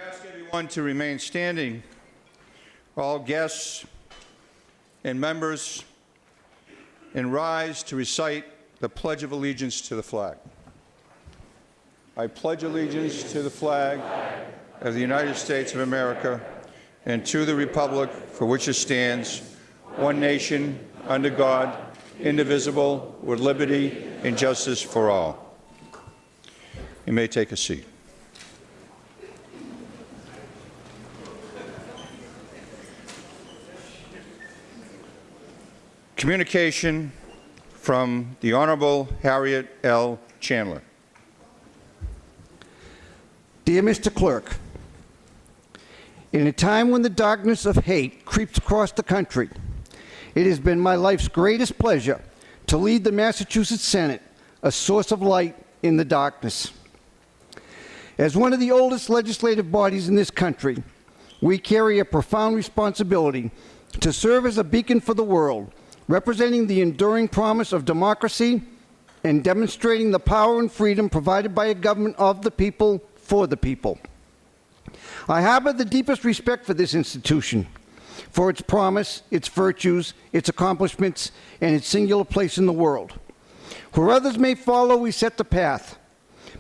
ask everyone to remain standing. All guests and members, and rise to recite the Pledge of Allegiance to the flag. I pledge allegiance to the flag of the United States of America and to the republic for which it stands, one nation, under God, indivisible, with liberty and justice for all. You may take a seat. Communication from the Honorable Harriet L. Chandler. Dear Mr. Clerk, in a time when the darkness of hate creeps across the country, it has been my life's greatest pleasure to lead the Massachusetts Senate, a source of light in the darkness. As one of the oldest legislative bodies in this country, we carry a profound responsibility to serve as a beacon for the world, representing the enduring promise of democracy and demonstrating the power and freedom provided by a government of the people, for the people. I harbor the deepest respect for this institution, for its promise, its virtues, its accomplishments, and its singular place in the world. Where others may follow, we set the path.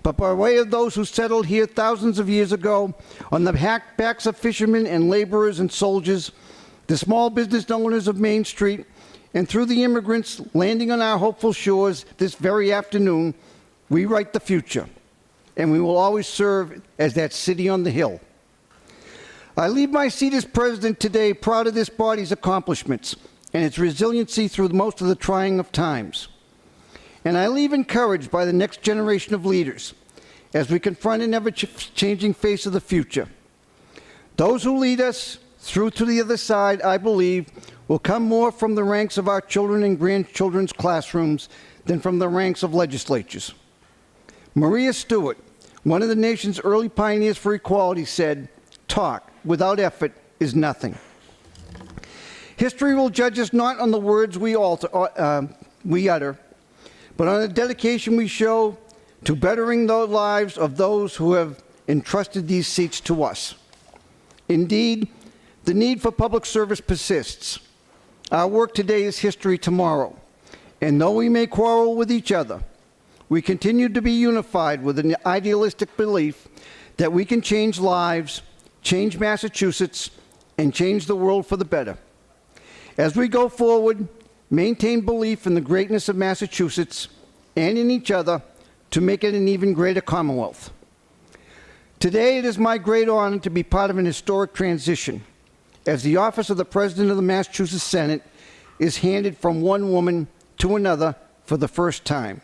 But by way of those who settled here thousands of years ago, on the backs of fishermen and laborers and soldiers, the small business owners of Main Street, and through the immigrants landing on our hopeful shores this very afternoon, we write the future, and we will always serve as that city on the hill. I leave my seat as president today proud of this body's accomplishments and its resiliency through most of the trying of times. And I leave encouraged by the next generation of leaders as we confront an ever-changing face of the future. Those who lead us through to the other side, I believe, will come more from the ranks of our children and grandchildren's classrooms than from the ranks of legislatures. Maria Stewart, one of the nation's early pioneers for equality, said, "Talk without effort is nothing." History will judge us not on the words we utter, but on the dedication we show to bettering the lives of those who have entrusted these seats to us. Indeed, the need for public service persists. Our work today is history tomorrow. And though we may quarrel with each other, we continue to be unified with an idealistic belief that we can change lives, change Massachusetts, and change the world for the better. As we go forward, maintain belief in the greatness of Massachusetts and in each other to make it an even greater Commonwealth. Today, it is my great honor to be part of an historic transition, as the office of the President of the Massachusetts Senate is handed from one woman to another for the first time.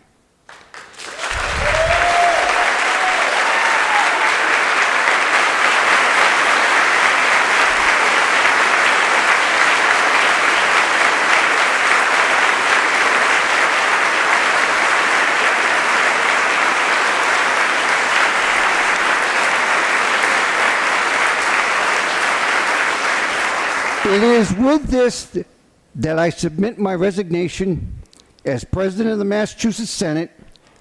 It is with this that I submit my resignation as President of the Massachusetts Senate,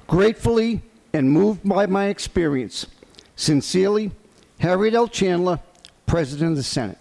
gratefully and moved by my experience. Sincerely, Harriet L. Chandler, President of the Senate.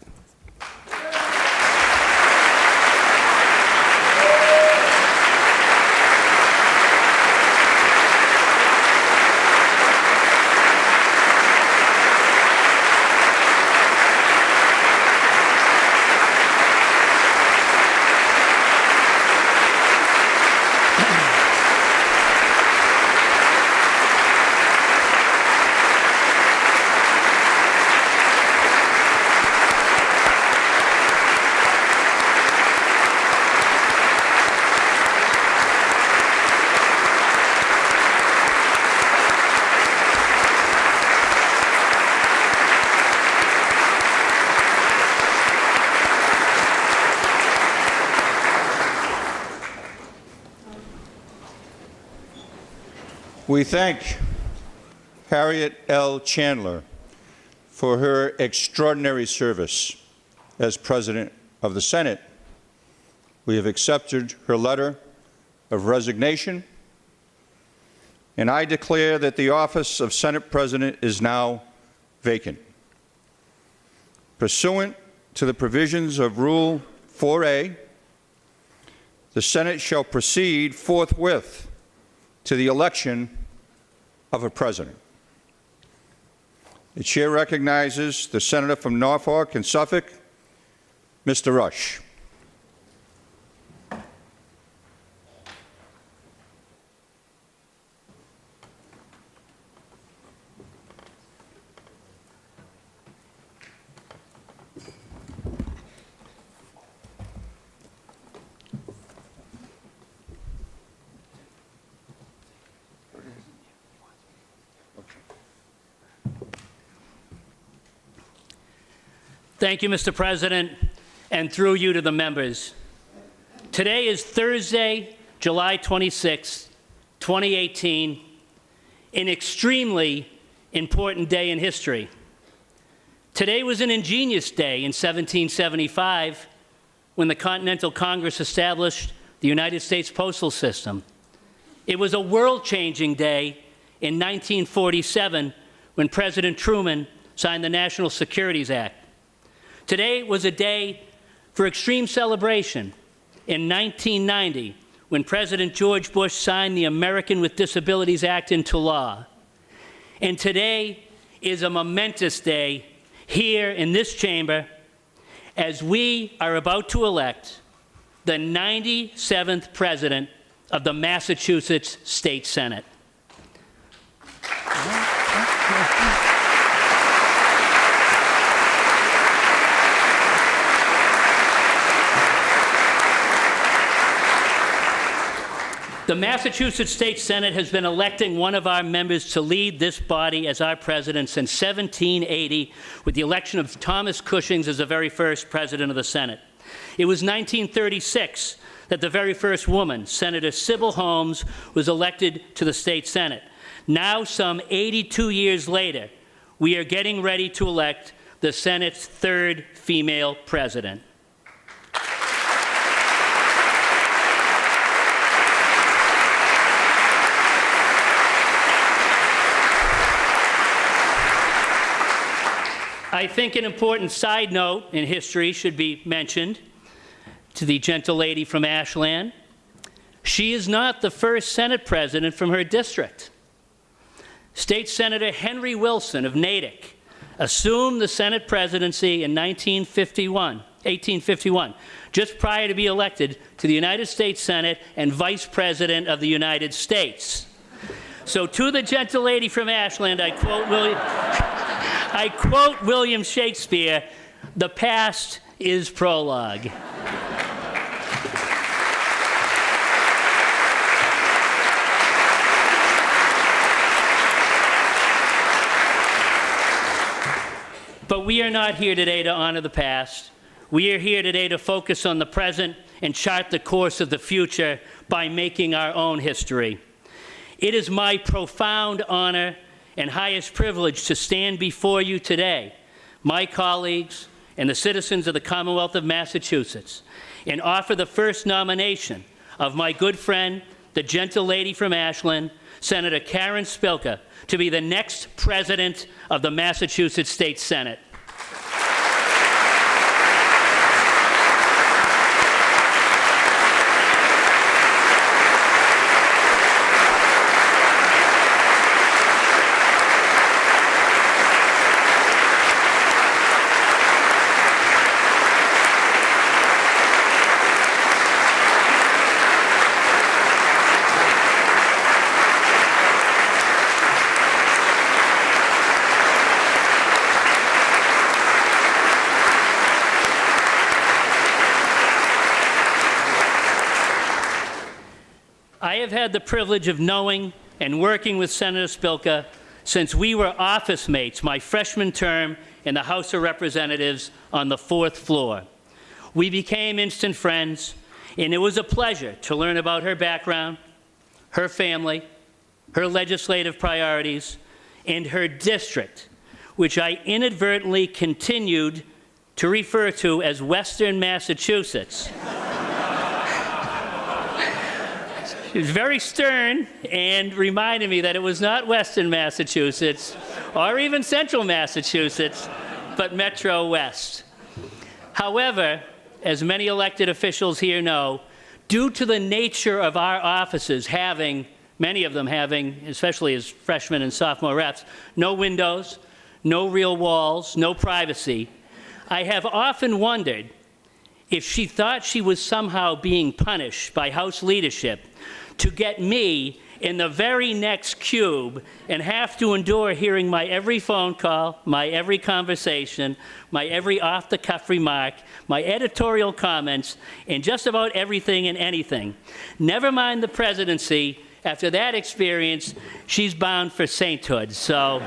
We thank Harriet L. Chandler for her extraordinary service as President of the Senate. We have accepted her letter of resignation, and I declare that the office of Senate President is now vacant. Pursuant to the provisions of Rule 4A, the Senate shall proceed forthwith to the election of a president. The chair recognizes the senator from Norfolk and Suffolk, Mr. Rush. Thank you, Mr. President, and through you to the members. Today is Thursday, July 26, 2018, an extremely important day in history. Today was an ingenious day in 1775 when the Continental Congress established the United States postal system. It was a world-changing day in 1947 when President Truman signed the National Securities Act. Today was a day for extreme celebration in 1990 when President George Bush signed the American with Disabilities Act into law. And today is a momentous day here in this chamber as we are about to elect the 97th President of the Massachusetts State Senate. The Massachusetts State Senate has been electing one of our members to lead this body as our president since 1780, with the election of Thomas Cushing as the very first president of the Senate. It was 1936 that the very first woman, Senator Sybil Holmes, was elected to the State Senate. Now, some 82 years later, we are getting ready to elect the Senate's third female president. I think an important side note in history should be mentioned to the gentle lady from Ashland. She is not the first Senate president from her district. State Senator Henry Wilson of Natick assumed the Senate presidency in 1851, just prior to be elected to the United States Senate and Vice President of the United States. So to the gentle lady from Ashland, I quote William Shakespeare, "The past is prologue." But we are not here today to honor the past. We are here today to focus on the present and chart the course of the future by making our own history. It is my profound honor and highest privilege to stand before you today, my colleagues and the citizens of the Commonwealth of Massachusetts, and offer the first nomination of my good friend, the gentle lady from Ashland, Senator Karen Spilka, to be the next president of the Massachusetts State Senate. I have had the privilege of knowing and working with Senator Spilka since we were office mates my freshman term in the House of Representatives on the 4th floor. We became instant friends, and it was a pleasure to learn about her background, her family, her legislative priorities, and her district, which I inadvertently continued to refer to as Western Massachusetts. She was very stern and reminded me that it was not Western Massachusetts or even Central Massachusetts, but Metro West. However, as many elected officials here know, due to the nature of our offices having, many of them having, especially as freshmen and sophomore reps, no windows, no real walls, no privacy, I have often wondered if she thought she was somehow being punished by House leadership to get me in the very next cube and have to endure hearing my every phone call, my every conversation, my every off-the-cuff remark, my editorial comments, and just about everything and anything. Never mind the presidency. After that experience, she's bound for sainthood. So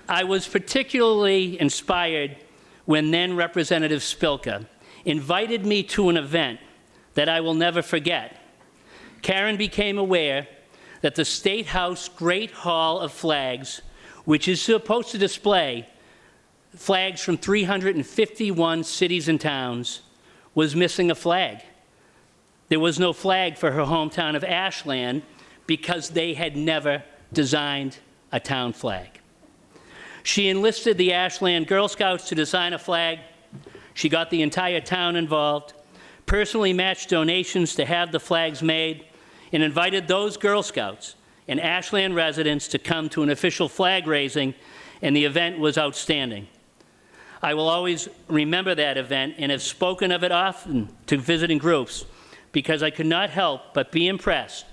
I was particularly inspired when then Representative Spilka invited me to an event that I will never forget. Karen became aware that the State House Great Hall of Flags, which is supposed to display flags from 351 cities and towns, was missing a flag. There was no flag for her hometown of Ashland because they had never designed a town flag. She enlisted the Ashland Girl Scouts to design a flag. She got the entire town involved, personally matched donations to have the flags made, and invited those Girl Scouts and Ashland residents to come to an official flag raising, and the event was outstanding. I will always remember that event and have spoken of it often to visiting groups because I could not help but be impressed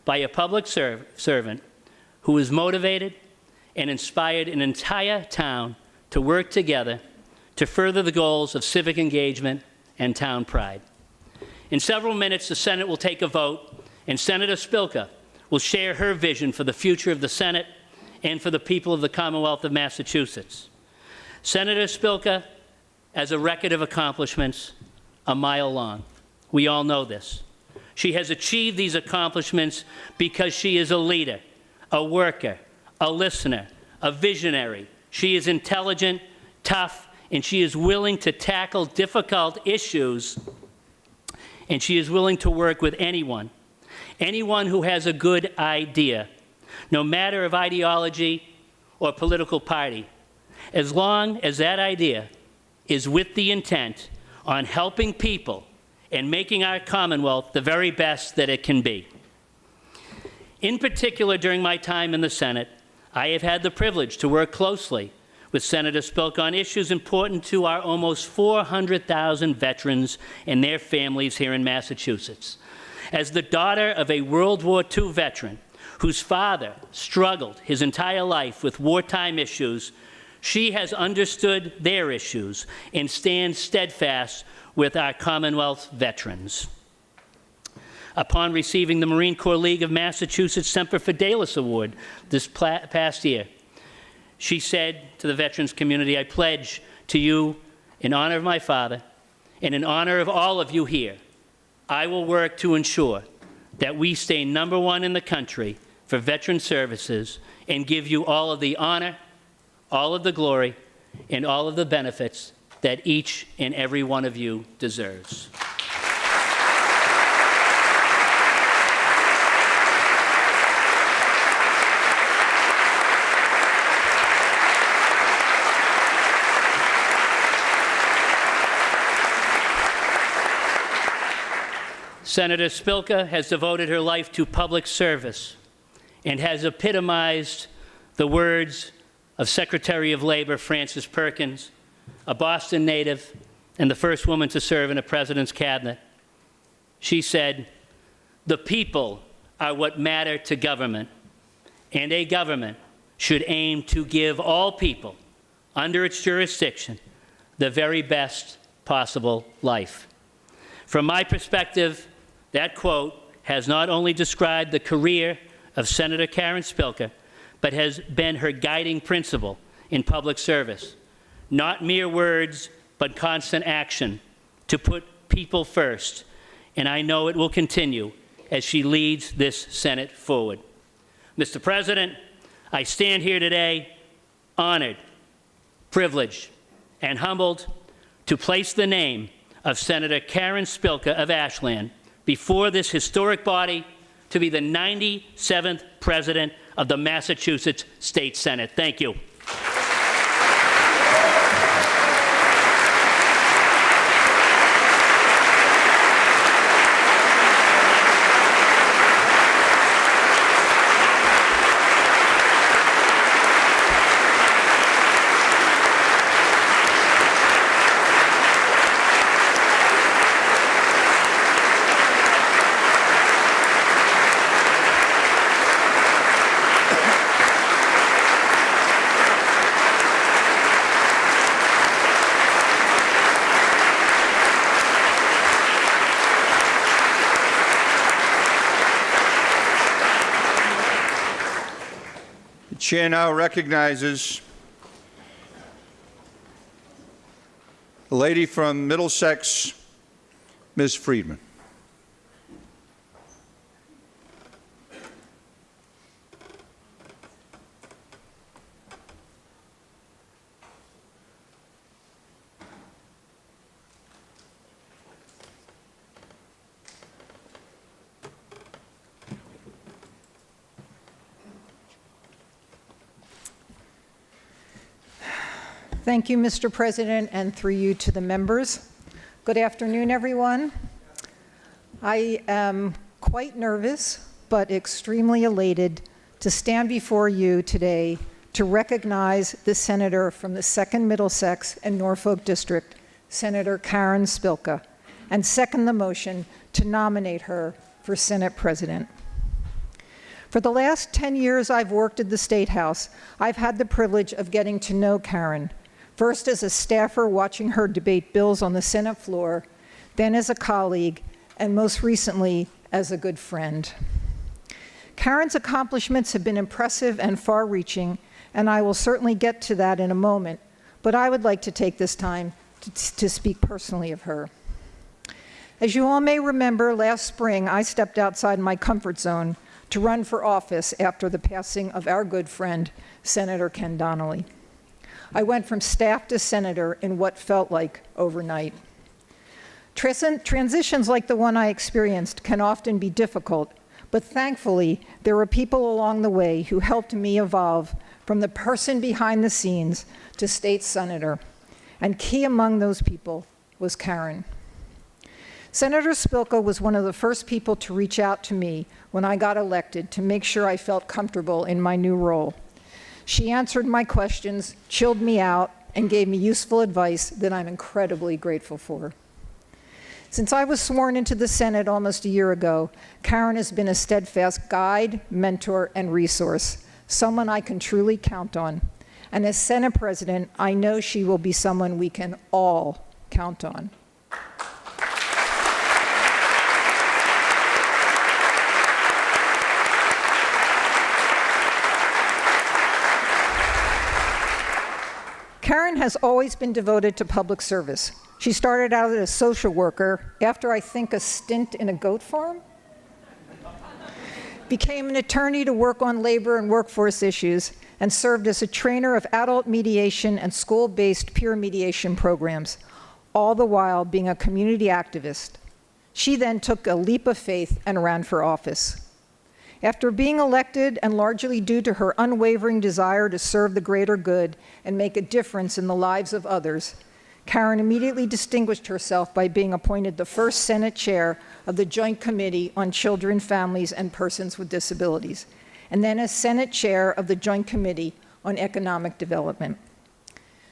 by a public servant who was motivated and inspired an entire town to work together to further the goals of civic engagement and town pride. In several minutes, the Senate will take a vote, and Senator Spilka will share her vision for the future of the Senate and for the people of the Commonwealth of Massachusetts. Senator Spilka has a record of accomplishments a mile long. We all know this. She has achieved these accomplishments because she is a leader, a worker, a listener, a visionary. She is intelligent, tough, and she is willing to tackle difficult issues, and she is willing to work with anyone who has a good idea, no matter of ideology or political party, as long as that idea is with the intent on helping people and making our Commonwealth the very best that it can be. In particular, during my time in the Senate, I have had the privilege to work closely with Senator Spilka on issues important to our almost 400,000 veterans and their families here in Massachusetts. As the daughter of a World War II veteran whose father struggled his entire life with wartime issues, she has understood their issues and stands steadfast with our Commonwealth veterans. Upon receiving the Marine Corps League of Massachusetts Semper Fidelis Award this past year, she said to the veterans community, "I pledge to you, in honor of my father and in honor of all of you here, I will work to ensure that we stay #1 in the country for veteran services and give you all of the honor, all of the glory, and all of the benefits that each and every one of you deserves." Senator Spilka has devoted her life to public service and has epitomized the words of Secretary of Labor Frances Perkins, a Boston native and the first woman to serve in a president's cabinet. She said, "The people are what matter to government, and a government should aim to give all people under its jurisdiction the very best possible life." From my perspective, that quote has not only described the career of Senator Karen Spilka, but has been her guiding principle in public service. Not mere words, but constant action to put people first. And I know it will continue as she leads this Senate forward. Mr. President, I stand here today honored, privileged, and humbled to place the name of Senator Karen Spilka of Ashland before this historic body to be the 97th President of the Massachusetts State Senate. Thank you. Chair now recognizes the lady from Middlesex, Ms. Friedman. Thank you, Mr. President, and through you to the members. Good afternoon, everyone. I am quite nervous, but extremely elated to stand before you today to recognize the senator from the 2nd Middlesex and Norfolk District, Senator Karen Spilka, and second the motion to nominate her for Senate President. For the last 10 years I've worked at the State House, I've had the privilege of getting to know Karen, first as a staffer watching her debate bills on the Senate floor, then as a colleague, and most recently as a good friend. Karen's accomplishments have been impressive and far-reaching, and I will certainly get to that in a moment, but I would like to take this time to speak personally of her. As you all may remember, last spring I stepped outside my comfort zone to run for office after the passing of our good friend, Senator Ken Donnelly. I went from staff to senator in what felt like overnight. Transitions like the one I experienced can often be difficult, but thankfully, there were people along the way who helped me evolve from the person behind the scenes to state senator, and key among those people was Karen. Senator Spilka was one of the first people to reach out to me when I got elected to make sure I felt comfortable in my new role. She answered my questions, chilled me out, and gave me useful advice that I'm incredibly grateful for. Since I was sworn into the Senate almost a year ago, Karen has been a steadfast guide, mentor, and resource, someone I can truly count on. And as Senate President, I know she will be someone we can all count on. Karen has always been devoted to public service. She started out as a social worker after, I think, a stint in a goat farm, became an attorney to work on labor and workforce issues, and served as a trainer of adult mediation and school-based peer mediation programs, all the while being a community activist. She then took a leap of faith and ran for office. After being elected, and largely due to her unwavering desire to serve the greater good and make a difference in the lives of others, Karen immediately distinguished herself by being appointed the first Senate chair of the Joint Committee on Children, Families, and Persons with Disabilities, and then as Senate chair of the Joint Committee on Economic Development.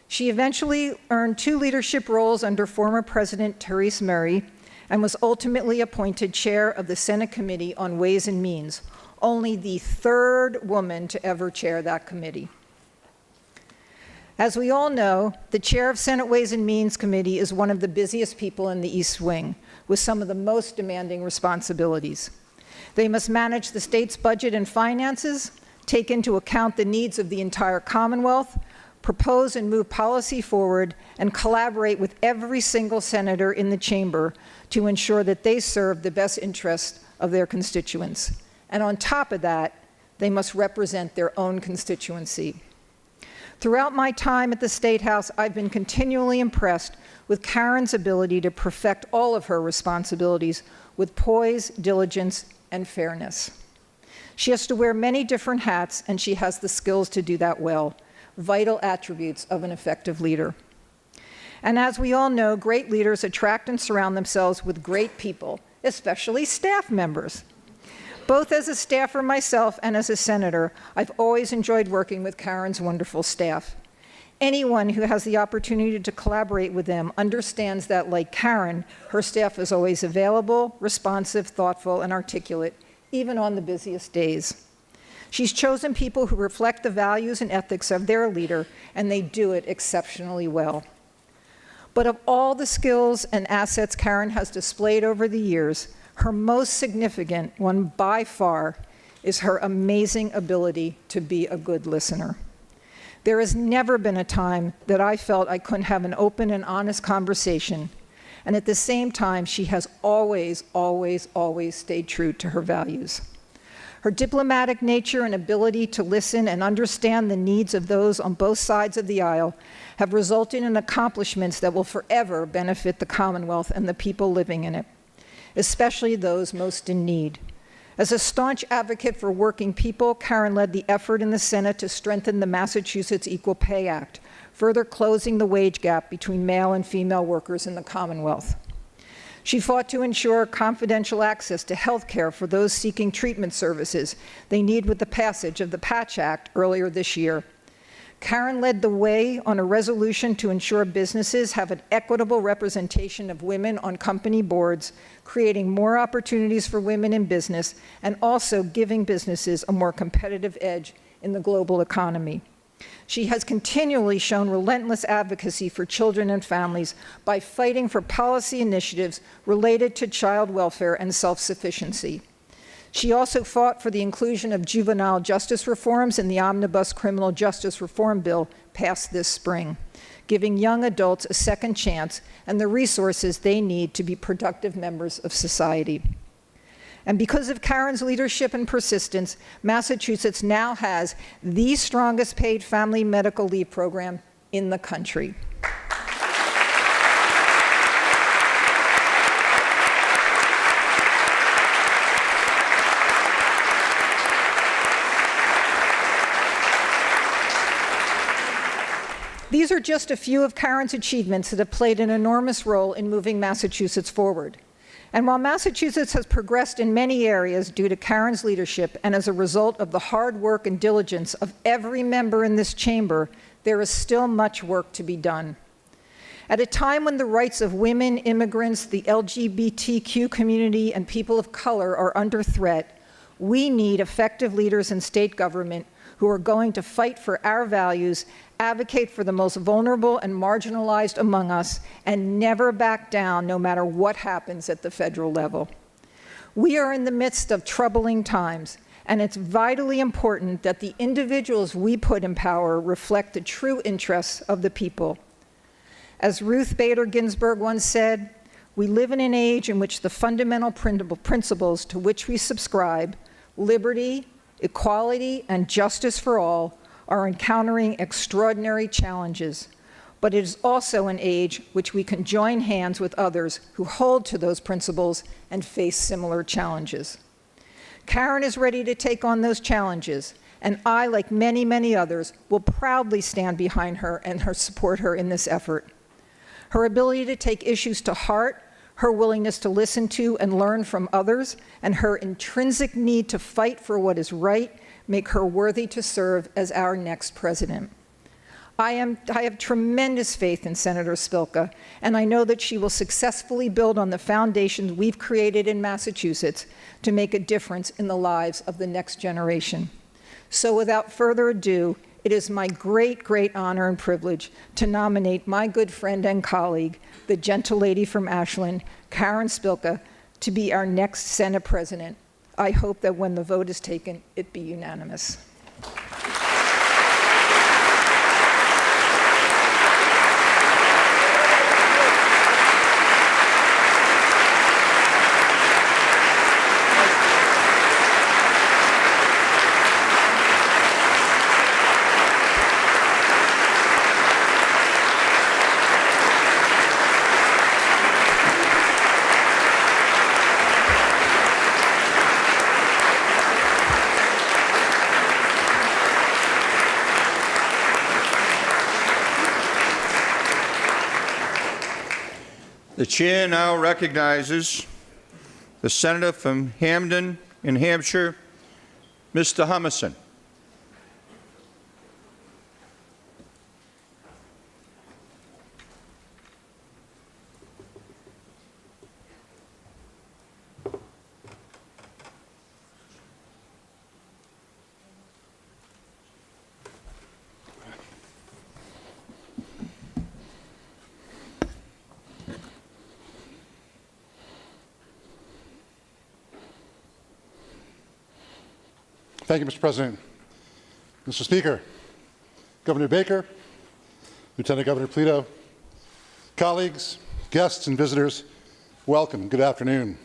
She eventually earned 2 leadership roles under former President Therese Murray and was ultimately appointed chair of the Senate Committee on Ways and Means, only the 3rd woman to ever chair that committee. As we all know, the chair of Senate Ways and Means Committee is one of the busiest people in the East Wing, with some of the most demanding responsibilities. They must manage the state's budget and finances, take into account the needs of the entire Commonwealth, propose and move policy forward, and collaborate with every single senator in the chamber to ensure that they serve the best interests of their constituents. And on top of that, they must represent their own constituency. Throughout my time at the State House, I've been continually impressed with Karen's ability to perfect all of her responsibilities with poise, diligence, and fairness. She has to wear many different hats, and she has the skills to do that well, vital attributes of an effective leader. And as we all know, great leaders attract and surround themselves with great people, especially staff members. Both as a staffer myself and as a senator, I've always enjoyed working with Karen's wonderful staff. Anyone who has the opportunity to collaborate with them understands that, like Karen, her staff is always available, responsive, thoughtful, and articulate, even on the busiest days. She's chosen people who reflect the values and ethics of their leader, and they do it exceptionally well. But of all the skills and assets Karen has displayed over the years, her most significant one by far is her amazing ability to be a good listener. There has never been a time that I felt I couldn't have an open and honest conversation, and at the same time, she has always, always, always stayed true to her values. Her diplomatic nature and ability to listen and understand the needs of those on both sides of the aisle have resulted in accomplishments that will forever benefit the Commonwealth and the people living in it, especially those most in need. As a staunch advocate for working people, Karen led the effort in the Senate to strengthen the Massachusetts Equal Pay Act, further closing the wage gap between male and female workers in the Commonwealth. She fought to ensure confidential access to health care for those seeking treatment services they need with the passage of the Patch Act earlier this year. Karen led the way on a resolution to ensure businesses have an equitable representation of women on company boards, creating more opportunities for women in business and also giving businesses a more competitive edge in the global economy. She has continually shown relentless advocacy for children and families by fighting for policy initiatives related to child welfare and self-sufficiency. She also fought for the inclusion of juvenile justice reforms in the Omnibus Criminal Justice Reform Bill passed this spring, giving young adults a second chance and the resources they need to be productive members of society. And because of Karen's leadership and persistence, Massachusetts now has the strongest paid family medical leave program in the country. These are just a few of Karen's achievements that have played an enormous role in moving Massachusetts forward. And while Massachusetts has progressed in many areas due to Karen's leadership and as a result of the hard work and diligence of every member in this chamber, there is still much work to be done. At a time when the rights of women, immigrants, the LGBTQ community, and people of color are under threat, we need effective leaders in state government who are going to fight for our values, advocate for the most vulnerable and marginalized among us, and never back down no matter what happens at the federal level. We are in the midst of troubling times, and it's vitally important that the individuals we put in power reflect the true interests of the people. As Ruth Bader Ginsburg once said, we live in an age in which the fundamental principles to which we subscribe, liberty, equality, and justice for all, are encountering extraordinary challenges. But it is also an age which we can join hands with others who hold to those principles and face similar challenges. Karen is ready to take on those challenges, and I, like many, many others, will proudly stand behind her and support her in this effort. Her ability to take issues to heart, her willingness to listen to and learn from others, and her intrinsic need to fight for what is right make her worthy to serve as our next president. I have tremendous faith in Senator Spilka, and I know that she will successfully build on the foundations we've created in Massachusetts to make a difference in the lives of the next generation. So without further ado, it is my great, great honor and privilege to nominate my good friend and colleague, the gentle lady from Ashland, Karen Spilka, to be our next Senate president. I hope that when the vote is taken, it be unanimous. The chair now recognizes the senator from Hamden in Hampshire, Mr. Hummerson. Thank you, Mr. President. Mr. Speaker, Governor Baker, Lieutenant Governor Polito, colleagues, guests, and visitors, welcome. Good afternoon.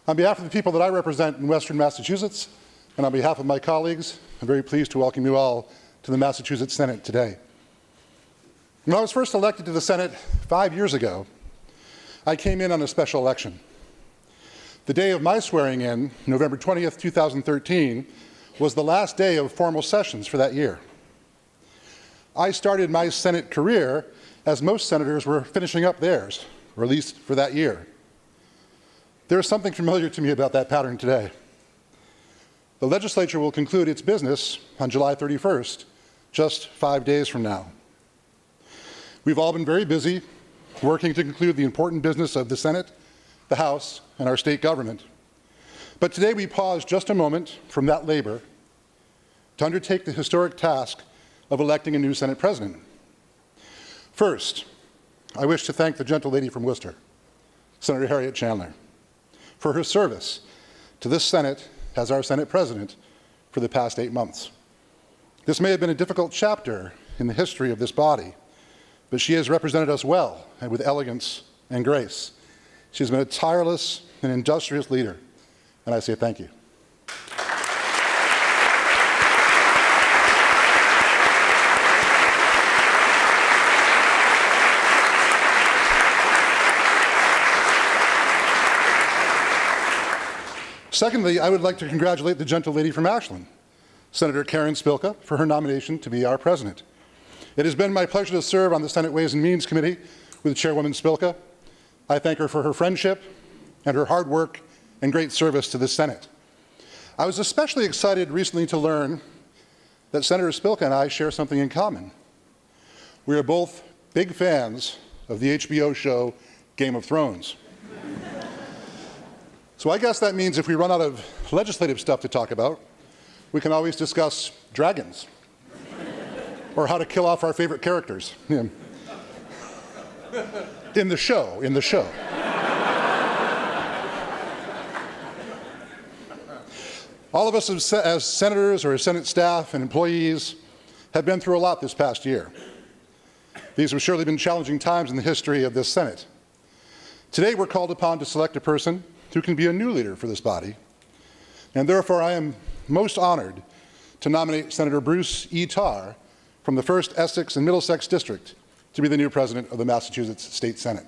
On behalf of the people that I represent in Western Massachusetts, and on behalf of my colleagues, I'm very pleased to welcome you all to the Massachusetts Senate today. When I was first elected to the Senate 5 years ago, I came in on a special election. The day of my swearing in, November 20th, 2013, was the last day of formal sessions for that year. I started my Senate career as most senators were finishing up theirs, or at least for that year. There is something familiar to me about that pattern today. The legislature will conclude its business on July 31st, just 5 days from now. We've all been very busy working to conclude the important business of the Senate, the House, and our state government. But today we pause just a moment from that labor to undertake the historic task of electing a new Senate president. First, I wish to thank the gentle lady from Worcester, Senator Harriet Chandler, for her service to this Senate as our Senate president for the past 8 months. This may have been a difficult chapter in the history of this body, but she has represented us well and with elegance and grace. She's been a tireless and industrious leader, and I say thank you. Secondly, I would like to congratulate the gentle lady from Ashland, Senator Karen Spilka, for her nomination to be our president. It has been my pleasure to serve on the Senate Ways and Means Committee with Chairwoman Spilka. I thank her for her friendship and her hard work and great service to the Senate. I was especially excited recently to learn that Senator Spilka and I share something in common. We are both big fans of the HBO show Game of Thrones. So I guess that means if we run out of legislative stuff to talk about, we can always discuss dragons or how to kill off our favorite characters. Yeah. In the show. All of us as senators or as Senate staff and employees have been through a lot this past year. These have surely been challenging times in the history of this Senate. Today we're called upon to select a person who can be a new leader for this body, and therefore I am most honored to nominate Senator Bruce E. Tarr from the 1st Essex and Middlesex District to be the new president of the Massachusetts State Senate.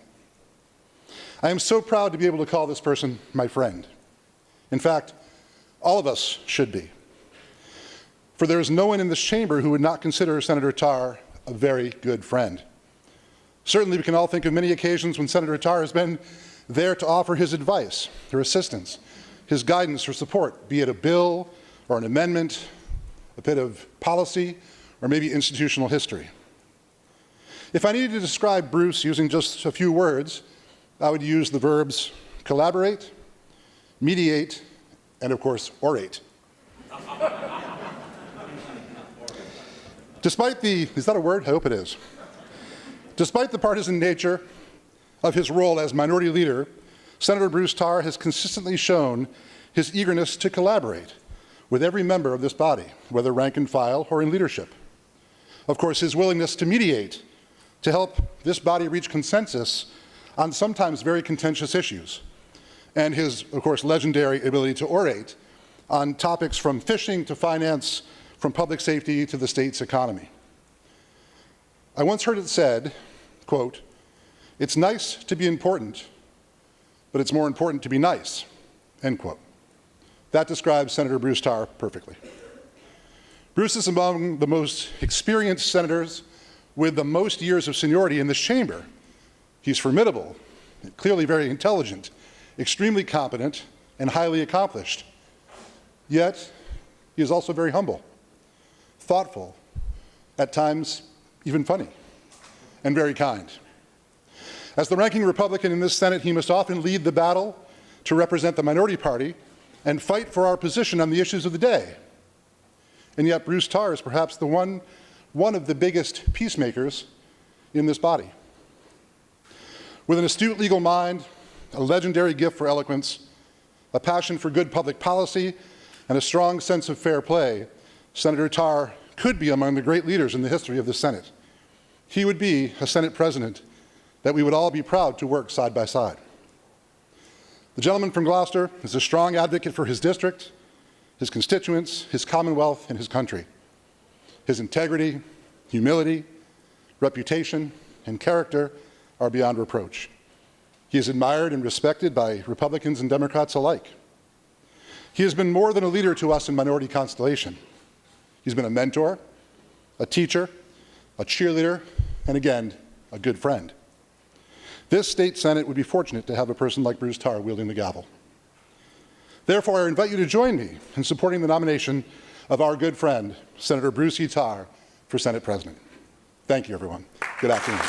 I am so proud to be able to call this person my friend. In fact, all of us should be. For there is no one in this chamber who would not consider Senator Tarr a very good friend. Certainly we can all think of many occasions when Senator Tarr has been there to offer his advice, or assistance, his guidance or support, be it a bill or an amendment, a bit of policy, or maybe institutional history. If I needed to describe Bruce using just a few words, I would use the verbs collaborate, mediate, and of course, orate. Despite the, is that a word? I hope it is. Despite the partisan nature of his role as minority leader, Senator Bruce Tarr has consistently shown his eagerness to collaborate with every member of this body, whether rank and file or in leadership. Of course, his willingness to mediate, to help this body reach consensus on sometimes very contentious issues, and his, of course, legendary ability to orate on topics from fishing to finance, from public safety to the state's economy. I once heard it said, quote, "It's nice to be important, but it's more important to be nice," end quote. That describes Senator Bruce Tarr perfectly. Bruce is among the most experienced senators with the most years of seniority in this chamber. He's formidable, clearly very intelligent, extremely competent, and highly accomplished. Yet, he is also very humble, thoughtful, at times even funny, and very kind. As the ranking Republican in this Senate, he must often lead the battle to represent the minority party and fight for our position on the issues of the day. And yet Bruce Tarr is perhaps the one of the biggest peacemakers in this body. With an astute legal mind, a legendary gift for eloquence, a passion for good public policy, and a strong sense of fair play, Senator Tarr could be among the great leaders in the history of the Senate. He would be a Senate president that we would all be proud to work side by side. The gentleman from Gloucester is a strong advocate for his district, his constituents, his Commonwealth, and his country. His integrity, humility, reputation, and character are beyond reproach. He is admired and respected by Republicans and Democrats alike. He has been more than a leader to us in Minority Constellation. He's been a mentor, a teacher, a cheerleader, and again, a good friend. This state Senate would be fortunate to have a person like Bruce Tarr wielding the gavel. Therefore, I invite you to join me in supporting the nomination of our good friend, Senator Bruce E. Tarr, for Senate President. Thank you, everyone. Good afternoon.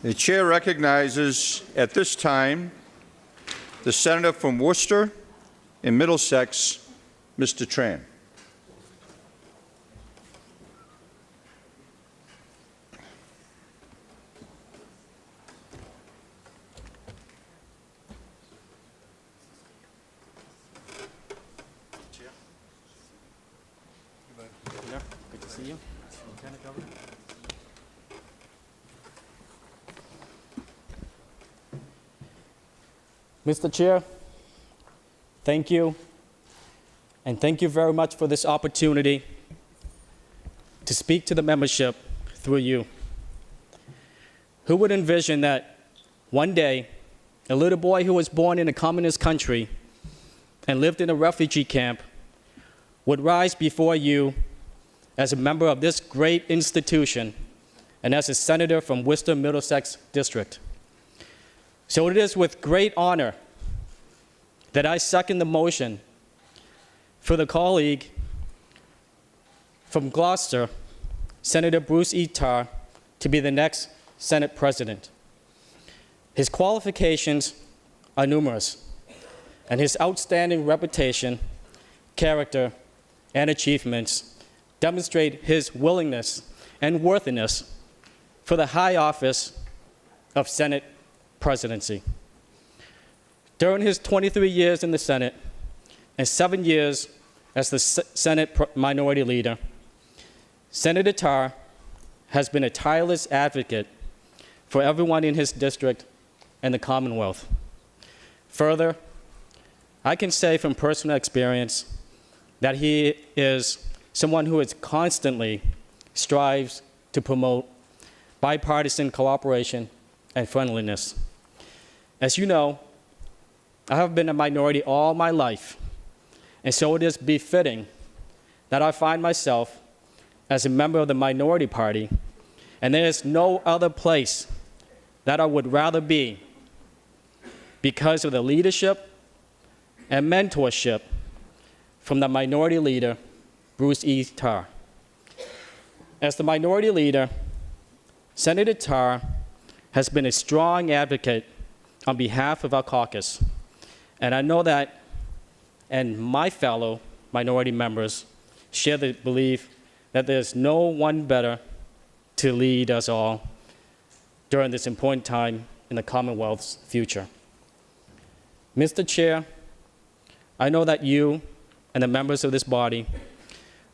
The chair recognizes at this time the senator from Worcester and Middlesex, Mr. Tran. Good to see you. Lieutenant Governor. Mr. Chair, thank you, and thank you very much for this opportunity to speak to the membership through you. Who would envision that one day a little boy who was born in a communist country and lived in a refugee camp would rise before you as a member of this great institution and as a senator from Worcester Middlesex District. So it is with great honor that I second the motion for the colleague from Gloucester, Senator Bruce E. Tarr, to be the next Senate President. His qualifications are numerous, and his outstanding reputation, character, and achievements demonstrate his willingness and worthiness for the high office of Senate presidency. During his 23 years in the Senate and 7 years as the Senate Minority Leader, Senator Tarr has been a tireless advocate for everyone in his district and the Commonwealth. Further, I can say from personal experience that he is someone who is constantly strives to promote bipartisan cooperation and friendliness. As you know, I have been a minority all my life, and so it is befitting that I find myself as a member of the minority party, and there is no other place that I would rather be because of the leadership and mentorship from the minority leader, Bruce E. Tarr. As the minority leader, Senator Tarr has been a strong advocate on behalf of our caucus, and I know that, and my fellow minority members share the belief that there's no one better to lead us all during this important time in the Commonwealth's future. Mr. Chair, I know that you and the members of this body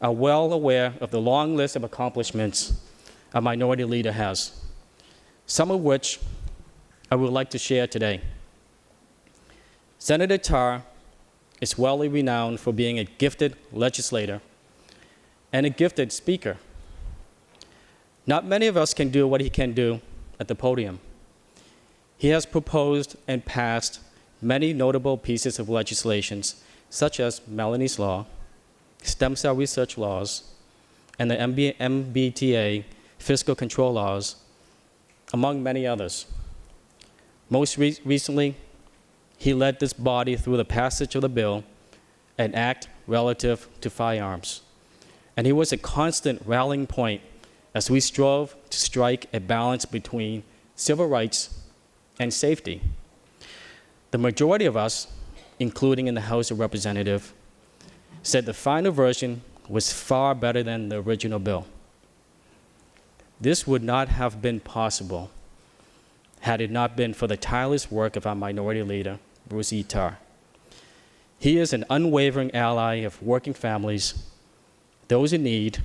are well aware of the long list of accomplishments a minority leader has, some of which I would like to share today. Senator Tarr is well renowned for being a gifted legislator and a gifted speaker. Not many of us can do what he can do at the podium. He has proposed and passed many notable pieces of legislation, such as Melanie's Law, stem cell research laws, and the MBTA fiscal control laws, among many others. Most recently, he led this body through the passage of the bill, an act relative to firearms. and he was a constant rallying point as we strove to strike a balance between civil rights and safety. The majority of us, including in the House of Representatives, said the final version was far better than the original bill. This would not have been possible had it not been for the tireless work of our minority leader, Bruce E. Tarr. He is an unwavering ally of working families, those in need,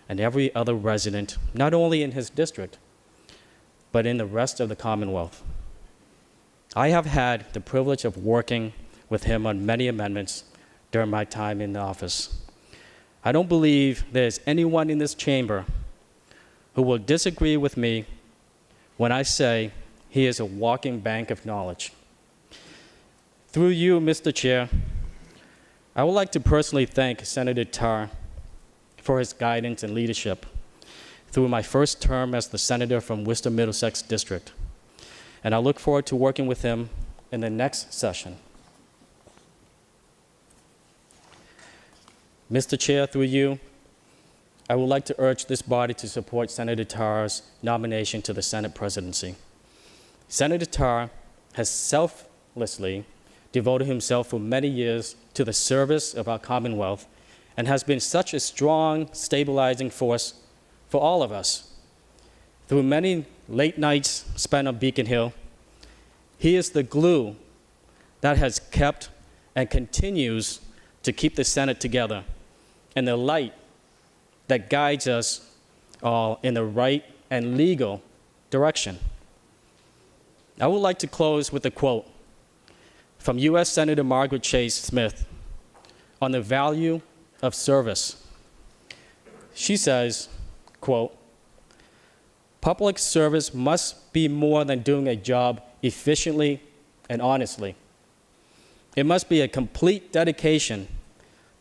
and every other resident, not only in his district, but in the rest of the Commonwealth. I have had the privilege of working with him on many amendments during my time in the office. I don't believe there's anyone in this chamber who will disagree with me when I say he is a walking bank of knowledge. Through you, Mr. Chair, I would like to personally thank Senator Tarr for his guidance and leadership through my first term as the senator from Worcester Middlesex District, and I look forward to working with him in the next session. Mr. Chair, through you, I would like to urge this body to support Senator Tarr's nomination to the Senate presidency. Senator Tarr has selflessly devoted himself for many years to the service of our Commonwealth and has been such a strong, stabilizing force for all of us. Through many late nights spent on Beacon Hill, he is the glue that has kept and continues to keep the Senate together, and the light that guides us all in the right and legal direction. I would like to close with a quote from U.S. Senator Margaret Chase Smith on the value of service. She says, quote, "Public service must be more than doing a job efficiently and honestly. It must be a complete dedication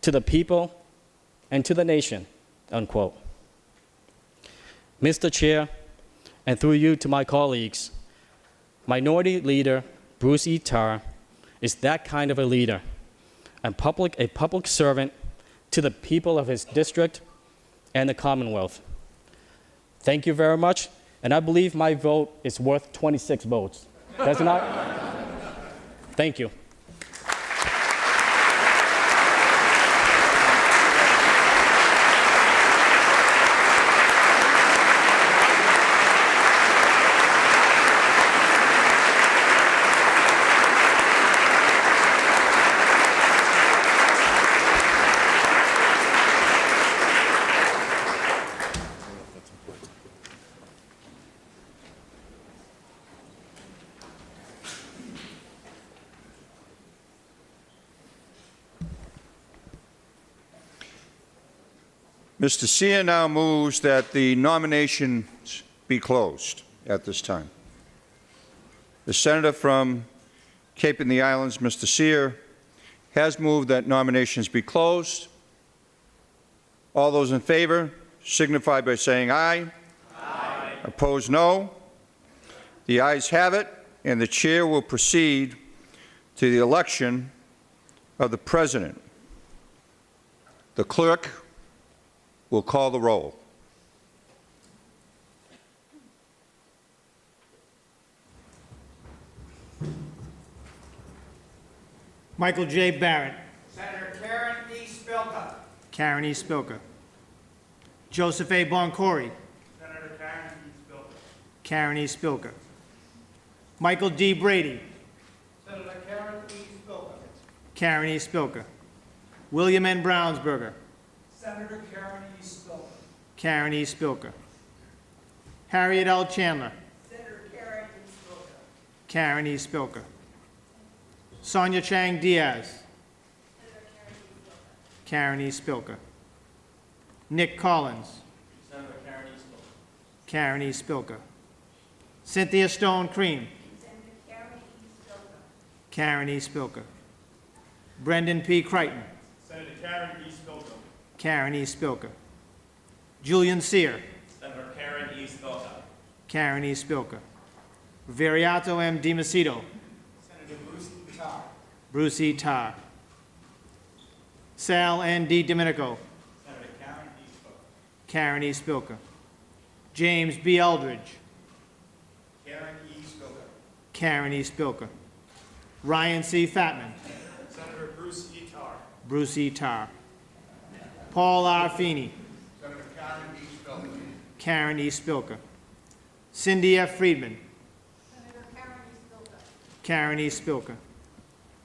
to the people and to the nation," unquote. Mr. Chair, and through you to my colleagues, Minority Leader Bruce E. Tarr is that kind of a leader, and a public servant to the people of his district and the Commonwealth. Thank you very much, and I believe my vote is worth 26 votes. Does it not? Thank you. Mr. Sear now moves that the nominations be closed at this time. The senator from Cape and the Islands, Mr. Sear, has moved that nominations be closed. All those in favor signify by saying aye. Aye. Opposed, no. The ayes have it, and the chair will proceed to the election of the president. The clerk will call the roll. Michael J. Barrett. Senator Karen E. Spilka. Karen E. Spilka. Joseph A. Boncory. Senator Karen E. Spilka. Karen E. Spilka. Michael D. Brady. Senator Karen E. Spilka. Karen E. Spilka. William N. Brownsberger. Senator Karen E. Spilka. Karen E. Spilka. Harriet L. Chandler. Senator Karen E. Spilka. Karen E. Spilka. Sonia Chang Diaz. Karen E. Spilka. Nick Collins. Senator Karen E. Spilka. Karen E. Spilka. Cynthia Stone Cream. Senator Karen E. Spilka. Karen E. Spilka. Brendan P. Crichton. Senator Karen E. Spilka. Karen E. Spilka. Julian Sear. Senator Karen E. Spilka. Karen E. Spilka. Viriato M. DiMacedo. Senator Bruce E. Tarr. Bruce E. Tarr. Sal N. D. Domenico. Senator Karen E. Karen E. Spilka. James B. Eldridge. Karen E. Spilka. Karen E. Spilka. Ryan C. Fatman. Senator Bruce E. Tarr. Bruce E. Tarr. Paul R. Feeney. Senator Karen E. Spilka. Karen E. Spilka. Cindy F. Friedman. Senator Karen E. Spilka. Karen E. Spilka.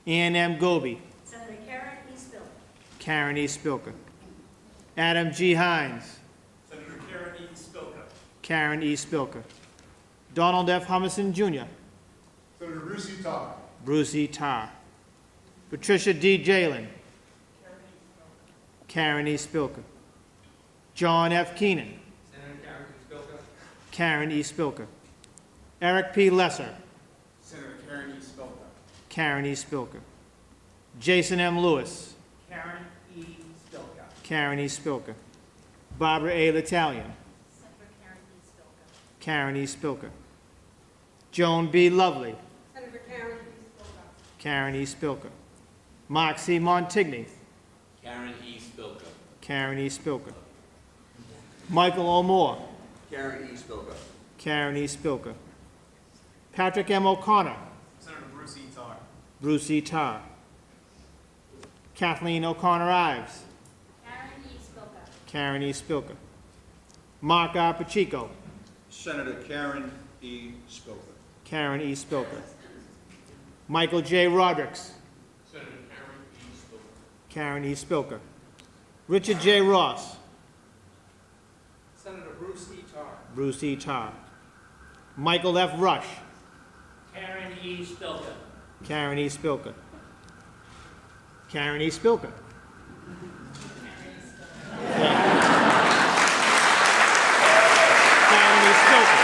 Ann M. Goby. Senator Karen E. Spilka. Karen E. Spilka. Adam G. Hines. Senator Karen E. Spilka. Karen E. Spilka. Donald F. Humison, Jr. Senator Bruce E. Tarr. Bruce E. Tarr. Patricia D. Jalen. Karen E. Spilka. John F. Keenan. Senator Karen E. Spilka. Karen E. Spilka. Eric P. Lesser. Senator Karen E. Spilka. Karen E. Spilka. Jason M. Lewis. Karen E. Spilka. Karen E. Spilka. Barbara A. L'Italian. Senator Karen E. Spilka. Karen E. Spilka. Joan B. Lovely. Senator Karen E. Spilka. Karen E. Spilka. Mark C. Montigny. Karen E. Spilka. Karen E. Spilka. Michael O. Moore. Karen E. Spilka. Karen E. Spilka. Patrick M. O'Connor. Senator Bruce E. Tarr. Bruce E. Tarr. Kathleen O'Connor Ives. Karen E. Spilka. Karen E. Spilka. Mark R. Pacheco. Senator Karen E. Spilka. Karen E. Spilka. Michael J. Rodericks. Senator Karen E. Spilka. Karen E. Spilka. Richard J. Ross. Senator Bruce E. Tarr. Bruce E. Tarr. Michael F. Rush. Karen E. Spilka. Karen E. Spilka. Karen E. Spilka. Karen E. Spilka.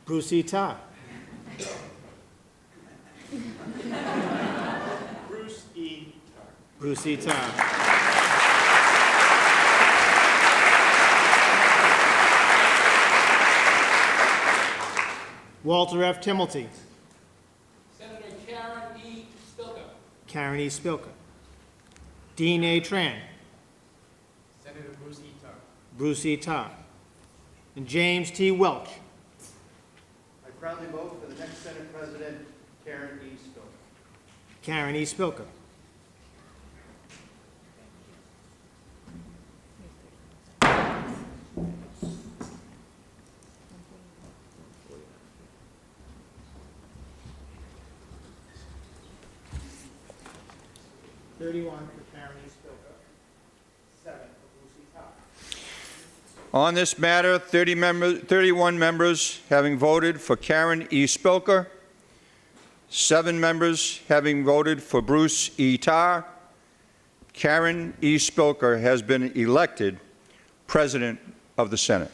Bruce E. Tarr. Bruce E. Tarr. Bruce E. Tarr. Walter F. Timmelty. Senator Karen E. Spilka. Karen E. Spilka. Dean A. Tran. Senator Bruce E. Tarr. Bruce E. Tarr. And James T. Welch. I proudly vote for the next Senate President, Karen E. Spilka. Karen E. Spilka. $31 for Karen E. Spilka. 7 for Bruce E. Tarr. On this matter, 31 members having voted for Karen E. Spilka, 7 members having voted for Bruce E. Tarr, Karen E. Spilka has been elected President of the Senate.